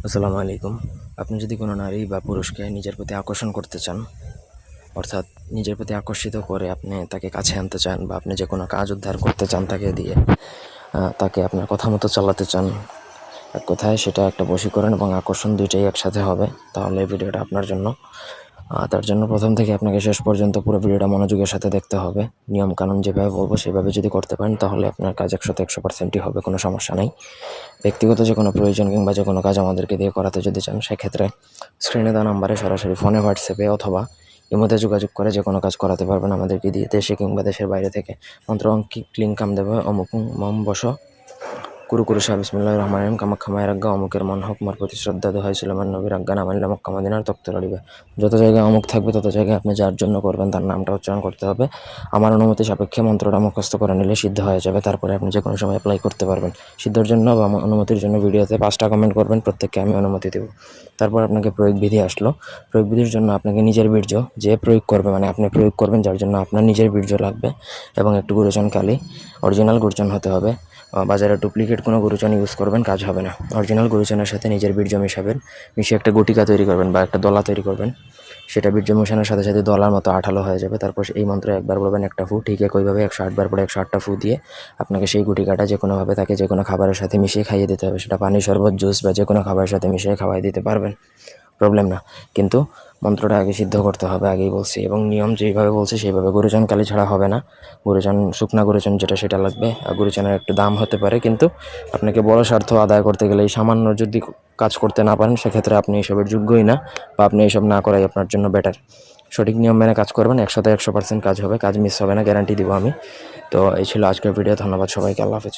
আসসালামু আলাইকুম। আপনি যদি কোনো নারী বা পুরুষকে নিজের প্রতি আকর্ষণ করতে চান, অর্থাৎ নিজের প্রতি আকর্ষিত করে আপনি তাকে কাছে আনতে চান বা আপনি যে কোনো কাজ উদ্ধার করতে চান তাকে দিয়ে, তাকে আপনার কথা মতো চালাতে চান, এক কথায় সেটা একটা বশীকরণ এবং আকর্ষণ দুইটাই একসাথে হবে, তাহলে এই ভিডিওটা আপনার জন্য। তার জন্য প্রথম থেকে আপনাকে শেষ পর্যন্ত পুরো ভিডিওটা মনোযোগের সাথে দেখতে হবে। নিয়মকানুন যেভাবে বলবো সেভাবে যদি করতে পারেন তাহলে আপনার কাজ 100% হবে, কোনো সমস্যা নেই। ব্যক্তিগত যে কোনো প্রয়োজন কিংবা যে কোনো কাজ আমাদেরকে দিয়ে করাতে যদি চান, সেক্ষেত্রে স্ক্রিনে দেওয়া নাম্বারে সরাসরি ফোনে, হোয়াটসঅ্যাপে অথবা ইমোতে যোগাযোগ করে যে কোনো কাজ করাতে পারবেন আমাদেরকে দিয়ে, দেশে কিংবা দেশের বাইরে থেকে। মন্ত্র অঙ্কি ক্লিংকাম দেব অমুক মম বস কুরু কুরু শাহ বিসমিল্লাহির রহমানির রহিম কামাখ্যা মায়ের আজ্ঞা অমুকের মন হোক মোর প্রতি শ্রদ্ধা দোহাই সুলেমান নবীর আজ্ঞা না মানলে মক্কা মদিনার তক্ত লড়িবে। যত জায়গায় অমুক থাকবে তত জায়গায় আপনি যার জন্য করবেন তার নামটা উচ্চারণ করতে হবে। আমার অনুমতি সাপেক্ষে মন্ত্রটা মুখস্থ করে নিলে সিদ্ধ হয়ে যাবে, তারপরে আপনি যে কোনো সময় অ্যাপ্লাই করতে পারবেন। সিদ্ধর জন্য বা অনুমতির জন্য ভিডিওতে 5টা কমেন্ট করবেন, প্রত্যেককে আমি অনুমতি দেব। তারপর আপনাকে প্রয়োগ বিধি আসলো। প্রয়োগ বিধির জন্য আপনাকে নিজের বীর্য যে প্রয়োগ করবে, মানে আপনি প্রয়োগ করবেন যার জন্য আপনার নিজের বীর্য লাগবে, এবং একটু গুরুচন কালি, অরিজিনাল গুরুচন হতে হবে। বাজারে ডুপ্লিকেট কোনো গুরুচন ইউজ করবেন, কাজ হবে না। অরিজিনাল গুরুচনের সাথে নিজের বীর্য মেশাবেন, মিশিয়ে একটা গুটিকা তৈরি করবেন বা একটা দলা তৈরি করবেন। সেটা বীর্য মেশানোর সাথে সাথে দলার মতো আঠালো হয়ে যাবে। তারপর এই মন্ত্র একবার বলবেন একটা ফু, ঠিক একইভাবে 108 বার পরে 108টা ফু দিয়ে আপনাকে সেই গুটিকাটা যে কোনোভাবে তাকে যে কোনো খাবারের সাথে মিশিয়ে খাইয়ে দিতে হবে। সেটা পানি, শরবত, জুস বা যে কোনো খাবারের সাথে মিশিয়ে খাওয়াই দিতে পারবেন, প্রবলেম না। কিন্তু মন্ত্রটা আগে সিদ্ধ করতে হবে, আগেই বলছি, এবং নিয়ম যেইভাবে বলছি সেইভাবে। গুরুচন কালি ছাড়া হবে না, গুরুচন শুকনা গুরুচন যেটা সেটা লাগবে। গুরুচনের একটু দাম হতে পারে, কিন্তু আপনাকে বড় স্বার্থ আদায় করতে গেলে এই সামান্য যদি কাজ করতে না পারেন সেক্ষেত্রে আপনি এসবের যোগ্যই না, বা আপনি এইসব না করাই আপনার জন্য বেটার। সঠিক নিয়ম মেনে কাজ করবেন, 100% কাজ হবে, কাজ মিস হবে না, গ্যারান্টি দিব আমি। তো এই ছিল আজকের ভিডিও। ধন্যবাদ সবাইকে, আল্লাহ হাফেজ।